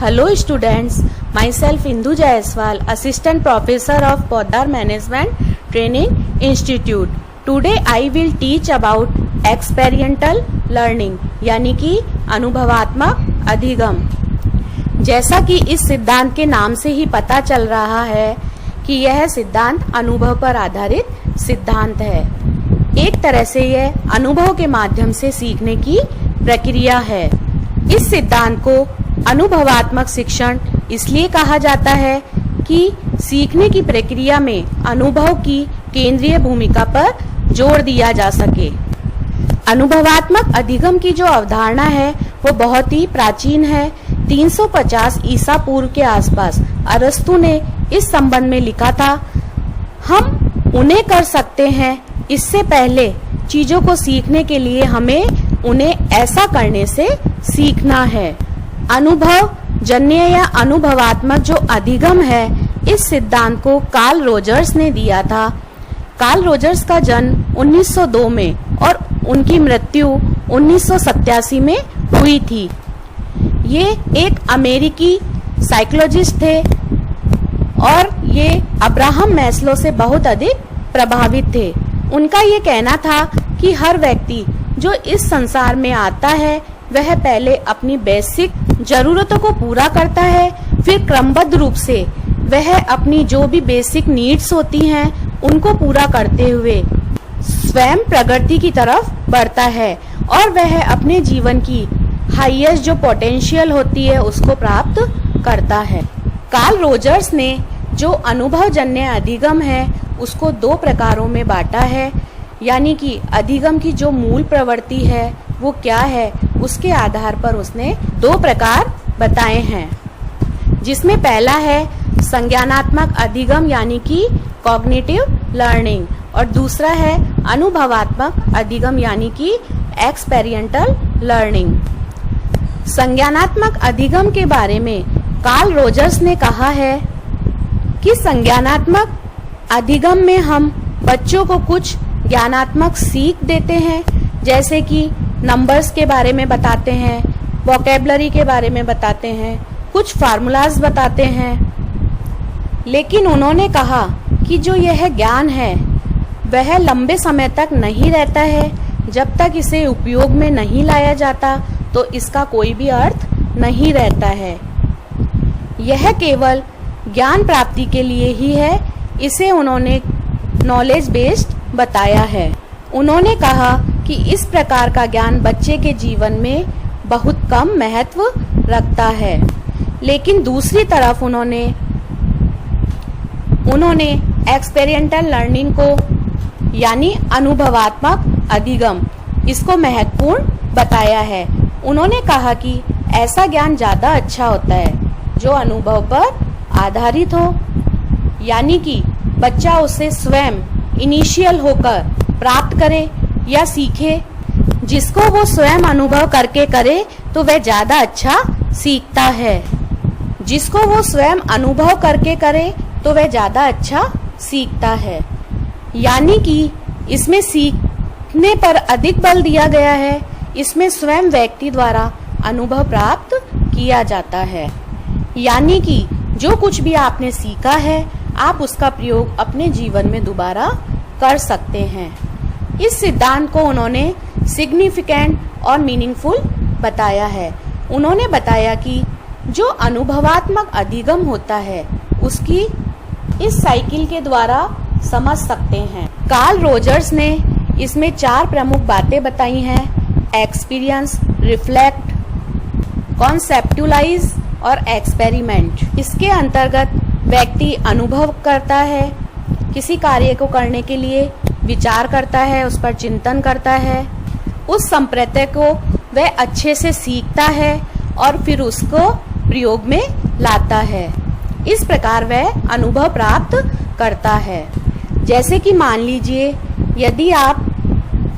Hello students, myself Indu Jaiswal, Assistant Professor of Poddar Management Training Institute. Today I will teach about experiential learning यानी कि अनुभवात्मक अधिगम। जैसा कि इस सिद्धांत के नाम से ही पता चल रहा है कि यह सिद्धांत अनुभव पर आधारित सिद्धांत है। एक तरह से यह अनुभव के माध्यम से सीखने की प्रक्रिया है। इस सिद्धांत को अनुभवात्मक शिक्षण इसलिए कहा जाता है कि सीखने की प्रक्रिया में अनुभव की केंद्रीय भूमिका पर जोर दिया जा सके। अनुभवात्मक अधिगम की जो अवधारणा है वो बहुत ही प्राचीन है। 350 ईसा पूर्व के आसपास अरस्तु ने इस संबंध में लिखा था, हम उन्हें कर सकते हैं, इससे पहले चीजों को सीखने के लिए हमें उन्हें ऐसा करने से सीखना है। अनुभव जन्य या अनुभवात्मक जो अधिगम है, इस सिद्धांत को कार्ल रोजर्स ने दिया था। कार्ल रोजर्स का जन्म 1902 में और उनकी मृत्यु 1987 में हुई थी। ये एक अमेरिकी साइकोलॉजिस्ट थे और ये अब्राहम मैस्लो से बहुत अधिक प्रभावित थे। उनका ये कहना था कि हर व्यक्ति जो इस संसार में आता है वह पहले अपनी बेसिक जरूरतों को पूरा करता है, फिर क्रमबद्ध रूप से वह अपनी जो भी बेसिक नीड्स होती हैं उनको पूरा करते हुए स्वयं प्रगति की तरफ बढ़ता है और वह अपने जीवन की हाईएस्ट जो पोटेंशियल होती है उसको प्राप्त करता है। कार्ल रोजर्स ने जो अनुभवजन्य अधिगम है उसको दो प्रकारों में बांटा है, यानी कि अधिगम की जो मूल प्रवृत्ति है वो क्या है, उसके आधार पर उसने दो प्रकार बताए हैं, जिसमें पहला है संज्ञानात्मक अधिगम यानी कि कॉग्निटिव लर्निंग और दूसरा है अनुभवात्मक अधिगम यानी कि एक्सपेरिएंटल लर्निंग। संज्ञानात्मक अधिगम के बारे में कार्ल रोजर्स ने कहा है कि संज्ञानात्मक अधिगम में हम बच्चों को कुछ ज्ञानात्मक सीख देते हैं, जैसे कि नंबर्स के बारे में बताते हैं, वोकैबुलरी के बारे में बताते हैं, कुछ फार्मूलाज बताते हैं। लेकिन उन्होंने कहा कि जो यह ज्ञान है वह लंबे समय तक नहीं रहता है। जब तक इसे उपयोग में नहीं लाया जाता तो इसका कोई भी अर्थ नहीं रहता है। यह केवल ज्ञान प्राप्ति के लिए ही है। इसे उन्होंने नॉलेज बेस्ड बताया है। उन्होंने कहा कि इस प्रकार का ज्ञान बच्चे के जीवन में बहुत कम महत्व रखता है। लेकिन दूसरी तरफ उन्होंने एक्सपेरिएंटल लर्निंग को यानी अनुभवात्मक अधिगम इसको महत्वपूर्ण बताया है। उन्होंने कहा कि ऐसा ज्ञान ज्यादा अच्छा होता है जो अनुभव पर आधारित हो, यानी कि बच्चा उसे स्वयं इनिशियल होकर प्राप्त करे या सीखे। जिसको वो स्वयं अनुभव करके करे तो वह ज्यादा अच्छा सीखता है। जिसको वो स्वयं अनुभव करके करे तो वह ज्यादा अच्छा सीखता है। यानी कि इसमें सीखने पर अधिक बल दिया गया है। इसमें स्वयं व्यक्ति द्वारा अनुभव प्राप्त किया जाता है। यानी कि जो कुछ भी आपने सीखा है आप उसका प्रयोग अपने जीवन में दोबारा कर सकते हैं। इस सिद्धांत को उन्होंने सिग्निफिकेंट और मीनिंगफुल बताया है। उन्होंने बताया कि जो अनुभवात्मक अधिगम होता है उसकी इस साइकिल के द्वारा समझ सकते हैं। कार्ल रोजर्स ने इसमें 4 प्रमुख बातें बताई हैं: एक्सपीरियंस, रिफ्लेक्ट, कॉन्सेप्टुलाइज और एक्सपेरिमेंट। इसके अंतर्गत व्यक्ति अनुभव करता है, किसी कार्य को करने के लिए विचार करता है, उस पर चिंतन करता है, उस संप्रत्यय को वह अच्छे से सीखता है और फिर उसको प्रयोग में लाता है। इस प्रकार वह अनुभव प्राप्त करता है। जैसे कि मान लीजिए यदि आप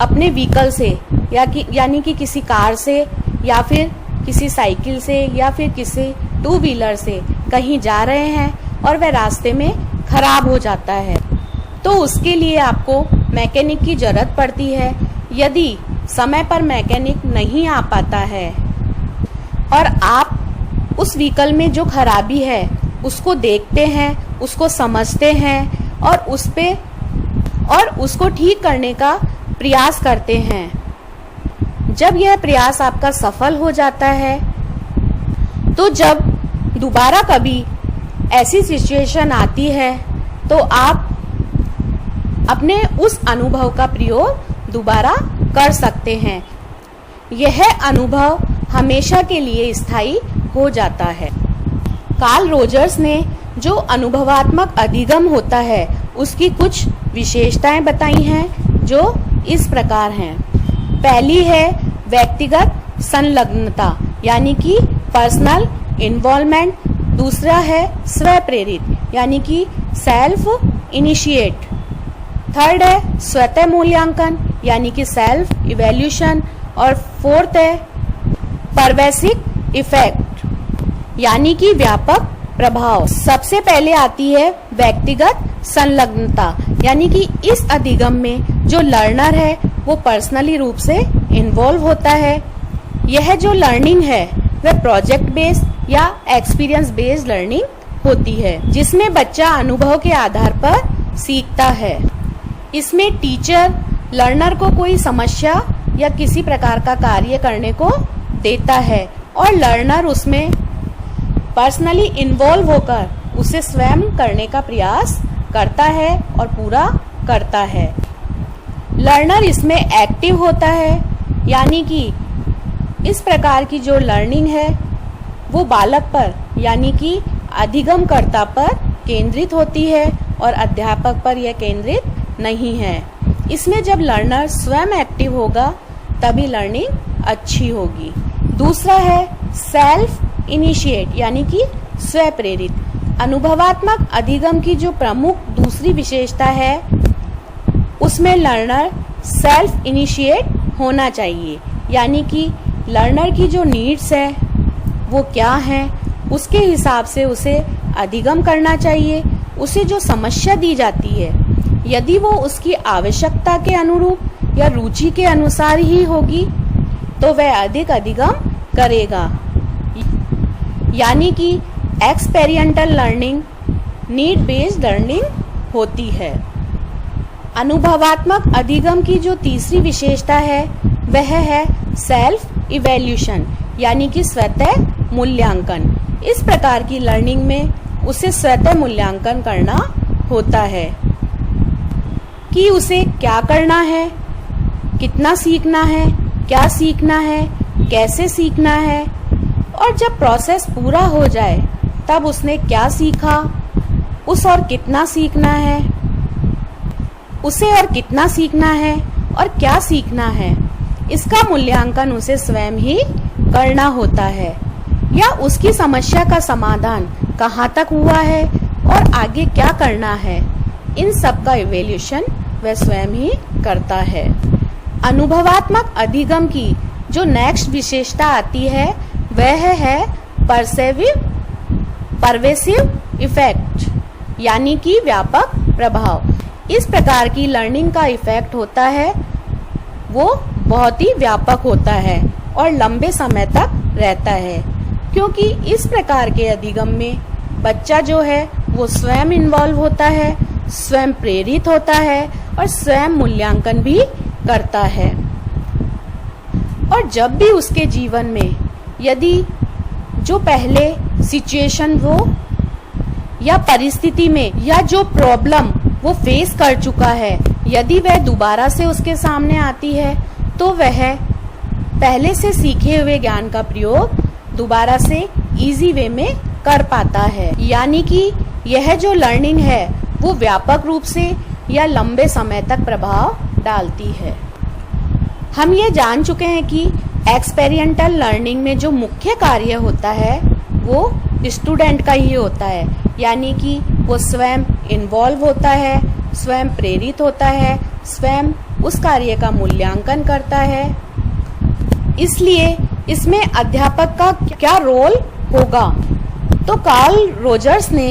अपने व्हीकल से यानी कि किसी कार से या फिर किसी साइकिल से या फिर किसी 2 व्हीलर से कहीं जा रहे हैं और वह रास्ते में खराब हो जाता है, तो उसके लिए आपको मैकेनिक की जरूरत पड़ती है। यदि समय पर मैकेनिक नहीं आ पाता है और आप उस व्हीकल में जो खराबी है उसको देखते हैं, उसको समझते हैं और उसको ठीक करने का प्रयास करते हैं। जब यह प्रयास आपका सफल हो जाता है तो जब दोबारा कभी ऐसी सिचुएशन आती है तो आप अपने उस अनुभव का प्रयोग दोबारा कर सकते हैं। यह अनुभव हमेशा के लिए स्थायी हो जाता है। कार्ल रोजर्स ने जो अनुभवात्मक अधिगम होता है उसकी कुछ विशेषताएं बताई हैं जो इस प्रकार हैं। पहली है व्यक्तिगत संलग्नता यानी कि पर्सनल इन्वॉल्वमेंट। दूसरा है स्व प्रेरित यानी कि सेल्फ इनिशिएट। थर्ड है स्वतः मूल्यांकन यानी कि सेल्फ इवैल्यूएशन। और फोर्थ है परवेसिव इफेक्ट यानी कि व्यापक प्रभाव। सबसे पहले आती है व्यक्तिगत संलग्नता यानी कि इस अधिगम में जो लर्नर है वो पर्सनली रूप से इन्वॉल्व होता है। यह जो लर्निंग है वह प्रोजेक्ट बेस्ड या एक्सपीरियंस बेस्ड लर्निंग होती है जिसमें बच्चा अनुभव के आधार पर सीखता है। इसमें टीचर लर्नर को कोई समस्या या किसी प्रकार का कार्य करने को देता है और लर्नर उसमें पर्सनली इन्वॉल्व होकर उसे स्वयं करने का प्रयास करता है और पूरा करता है। लर्नर इसमें एक्टिव होता है यानी कि इस प्रकार की जो लर्निंग है वो बालक पर यानी कि अधिगमकर्ता पर केंद्रित होती है और अध्यापक पर यह केंद्रित नहीं है। इसमें जब लर्नर स्वयं एक्टिव होगा तभी लर्निंग अच्छी होगी। दूसरा है सेल्फ इनिशिएट यानी कि स्व प्रेरित। अनुभवात्मक अधिगम की जो प्रमुख दूसरी विशेषता है उसमें लर्नर सेल्फ इनिशिएट होना चाहिए यानी कि लर्नर की जो नीड्स है वो क्या है उसके हिसाब से उसे अधिगम करना चाहिए। उसे जो समस्या दी जाती है यदि वो उसकी आवश्यकता के अनुरूप या रुचि के अनुसार ही होगी तो वह अधिक अधिगम करेगा। यानी कि experimental learning need based learning होती है। अनुभवात्मक अधिगम की जो तीसरी विशेषता है वह है सेल्फ इवैल्यूएशन यानी कि स्वतः मूल्यांकन। इस प्रकार की लर्निंग में उसे स्वतः मूल्यांकन करना होता है कि उसे क्या करना है, कितना सीखना है, क्या सीखना है, कैसे सीखना है और जब प्रोसेस पूरा हो जाए तब उसने क्या सीखा, उसे और कितना सीखना है और क्या सीखना है, इसका मूल्यांकन उसे स्वयं ही करना होता है। या उसकी समस्या का समाधान कहाँ तक हुआ है और आगे क्या करना है, इन सब का इवैल्यूएशन वह स्वयं ही करता है। अनुभवात्मक अधिगम की जो नेक्स्ट विशेषता आती है वह है परवेसिव इफेक्ट यानी कि व्यापक प्रभाव। इस प्रकार की लर्निंग का इफेक्ट होता है वो बहुत ही व्यापक होता है और लंबे समय तक रहता है क्योंकि इस प्रकार के अधिगम में बच्चा जो है वो स्वयं इन्वॉल्व होता है, स्वयं प्रेरित होता है और स्वयं मूल्यांकन भी करता है। और जब भी उसके जीवन में यदि जो पहले सिचुएशन वो या परिस्थिति में या जो प्रॉब्लम वो फेस कर चुका है यदि वह दोबारा से उसके सामने आती है तो वह पहले से सीखे हुए ज्ञान का प्रयोग दोबारा से इजी वे में कर पाता है। यानी कि यह जो लर्निंग है वो व्यापक रूप से या लंबे समय तक प्रभाव डालती है। हम ये जान चुके हैं कि एक्सपेरिमेंटल लर्निंग में जो मुख्य कार्य होता है वो स्टूडेंट का ही होता है, यानी कि वो स्वयं इन्वॉल्व होता है, स्वयं प्रेरित होता है, स्वयं उस कार्य का मूल्यांकन करता है। इसलिए इसमें अध्यापक का क्या रोल होगा? तो कार्ल रोजर्स ने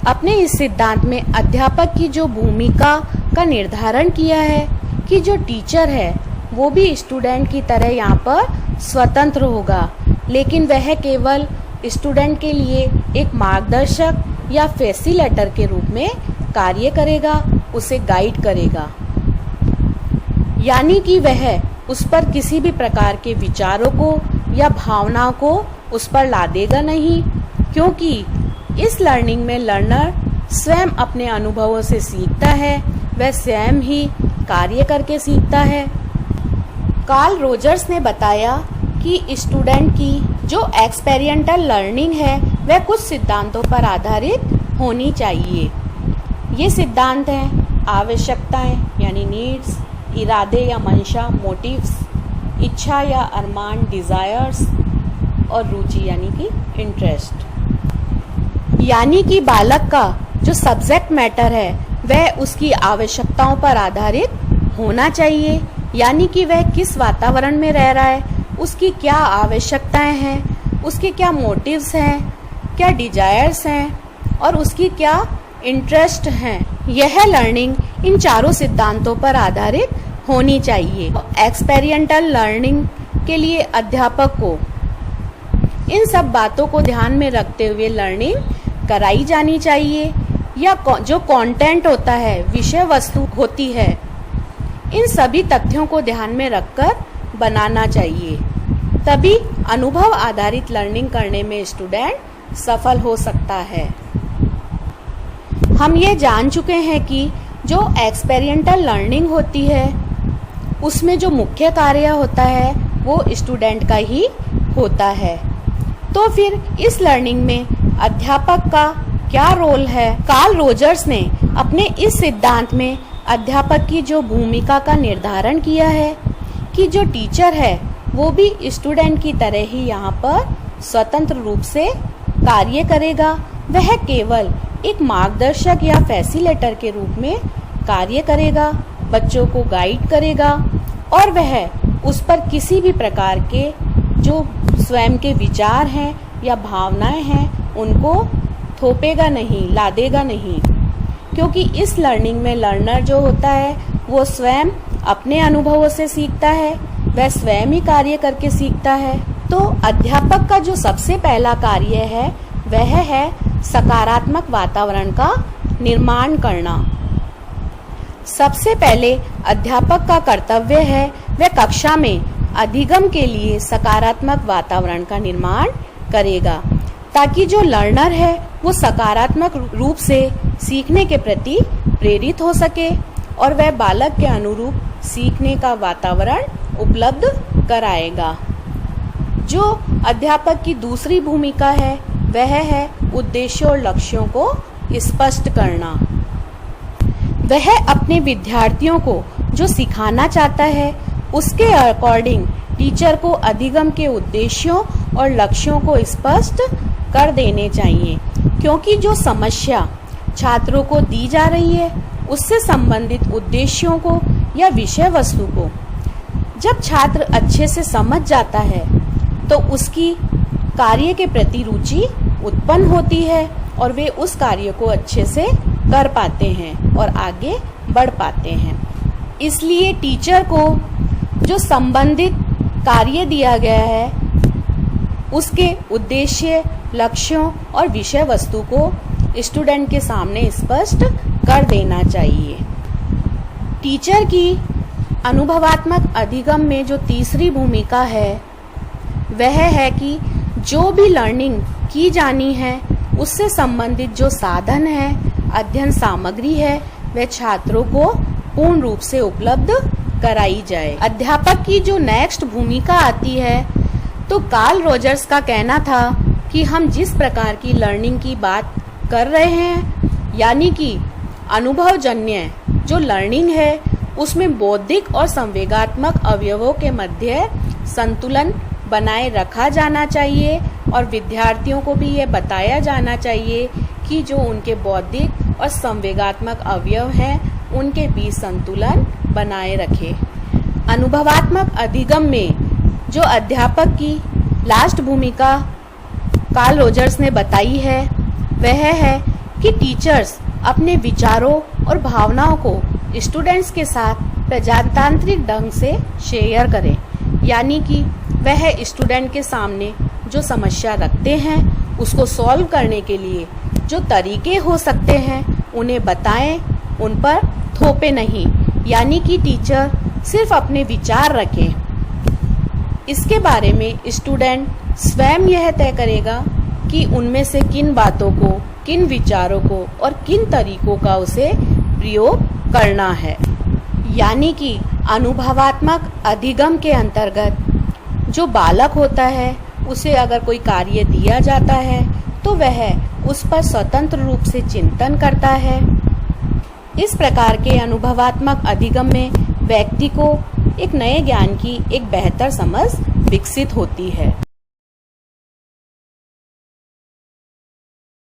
अपने इस सिद्धांत में अध्यापक की जो भूमिका का निर्धारण किया है कि जो टीचर है वो भी स्टूडेंट की तरह यहाँ पर स्वतंत्र होगा, लेकिन वह केवल स्टूडेंट के लिए एक मार्गदर्शक या फैसिलिटेटर के रूप में कार्य करेगा, उसे गाइड करेगा। यानी कि वह उस पर किसी भी प्रकार के विचारों को या भावनाओं को उस पर लादेगा नहीं, क्योंकि इस लर्निंग में लर्नर स्वयं अपने अनुभवों से सीखता है, वह स्वयं ही कार्य करके सीखता है। कार्ल रोजर्स ने बताया कि स्टूडेंट की जो एक्सपेरिमेंटल लर्निंग है वह कुछ सिद्धांतों पर आधारित होनी चाहिए। ये सिद्धांत हैं आवश्यकताएं यानी नीड्स, इरादे या मंशा मोटिव्स, इच्छा या अरमान डिजायर्स और रुचि यानी कि इंटरेस्ट। यानी कि बालक का जो सब्जेक्ट मैटर है वह उसकी आवश्यकताओं पर आधारित होना चाहिए, यानी कि वह किस वातावरण में रह रहा है, उसकी क्या आवश्यकताएं हैं, उसके क्या मोटिव्स हैं, क्या डिजायर्स हैं और उसकी क्या इंटरेस्ट हैं। यह लर्निंग इन चारों सिद्धांतों पर आधारित होनी चाहिए। एक्सपेरिमेंटल लर्निंग के लिए अध्यापक को इन सब बातों को ध्यान में रखते हुए लर्निंग कराई जानी चाहिए, या जो कंटेंट होता है, विषय वस्तु होती है, इन सभी तथ्यों को ध्यान में रखकर बनाना चाहिए। तभी अनुभव आधारित लर्निंग करने में स्टूडेंट सफल हो सकता है। हम ये जान चुके हैं कि जो एक्सपेरिमेंटल लर्निंग होती है उसमें जो मुख्य कार्य होता है वो स्टूडेंट का ही होता है। तो फिर इस लर्निंग में अध्यापक का क्या रोल है? कार्ल रोजर्स ने अपने इस सिद्धांत में अध्यापक की जो भूमिका का निर्धारण किया है कि जो टीचर है वो भी स्टूडेंट की तरह ही यहाँ पर स्वतंत्र रूप से कार्य करेगा। वह केवल एक मार्गदर्शक या फैसिलिटेटर के रूप में कार्य करेगा, बच्चों को गाइड करेगा और वह उस पर किसी भी प्रकार के जो स्वयं के विचार हैं या भावनाएं हैं उनको थोपेगा नहीं, लादेगा नहीं, क्योंकि इस लर्निंग में लर्नर जो होता है वो स्वयं अपने अनुभवों से सीखता है, वह स्वयं ही कार्य करके सीखता है। तो अध्यापक का जो सबसे पहला कार्य है वह है सकारात्मक वातावरण का निर्माण करना। सबसे पहले अध्यापक का कर्तव्य है वह कक्षा में अधिगम के लिए सकारात्मक वातावरण का निर्माण करेगा, ताकि जो लर्नर है वो सकारात्मक रूप से सीखने के प्रति प्रेरित हो सके और वह बालक के अनुरूप सीखने का वातावरण उपलब्ध कराएगा। जो अध्यापक की दूसरी भूमिका है वह है उद्देश्यों और लक्ष्यों को स्पष्ट करना। वह अपने विद्यार्थियों को जो सिखाना चाहता है उसके अकॉर्डिंग टीचर को अधिगम के उद्देश्यों और लक्ष्यों को स्पष्ट कर देने चाहिए, क्योंकि जो समस्या छात्रों को दी जा रही है उससे संबंधित उद्देश्यों को या विषय वस्तु को जब छात्र अच्छे से समझ जाता है तो उसकी कार्य के प्रति रुचि उत्पन्न होती है और वे उस कार्य को अच्छे से कर पाते हैं और आगे बढ़ पाते हैं। इसलिए टीचर को जो संबंधित कार्य दिया गया है उसके उद्देश्य, लक्ष्यों और विषय वस्तु को स्टूडेंट के सामने स्पष्ट कर देना चाहिए। टीचर की अनुभवात्मक अधिगम में जो तीसरी भूमिका है वह है कि जो भी लर्निंग की जानी है उससे संबंधित जो साधन है, अध्ययन सामग्री है, वह छात्रों को पूर्ण रूप से उपलब्ध कराई जाए। अध्यापक की जो नेक्स्ट भूमिका आती है तो कार्ल रोजर्स का कहना था कि हम जिस प्रकार की लर्निंग की बात कर रहे हैं, यानी कि अनुभवजन्य जो लर्निंग है उसमें बौद्धिक और संवेगात्मक अवयवों के मध्य संतुलन बनाए रखा जाना चाहिए और विद्यार्थियों को भी ये बताया जाना चाहिए कि जो उनके बौद्धिक और संवेगात्मक अवयव हैं उनके बीच संतुलन बनाए रखे। अनुभवात्मक अधिगम में जो अध्यापक की लास्ट भूमिका कार्ल रोजर्स ने बताई है वह है कि टीचर्स अपने विचारों और भावनाओं को स्टूडेंट्स के साथ प्रजातांत्रिक ढंग से शेयर करें, यानी कि वह स्टूडेंट के सामने जो समस्या रखते हैं उसको सॉल्व करने के लिए जो तरीके हो सकते हैं उन्हें बताएं, उन पर थोपे नहीं, यानी कि टीचर सिर्फ अपने विचार रखें। इसके बारे में स्टूडेंट स्वयं यह तय करेगा कि उनमें से किन बातों को, किन विचारों को और किन तरीकों का उसे प्रयोग करना है। यानी कि अनुभवात्मक अधिगम के अंतर्गत जो बालक होता है उसे अगर कोई कार्य दिया जाता है तो वह उस पर स्वतंत्र रूप से चिंतन करता है। इस प्रकार के अनुभवात्मक अधिगम में व्यक्ति को एक नए ज्ञान की एक बेहतर समझ विकसित होती है।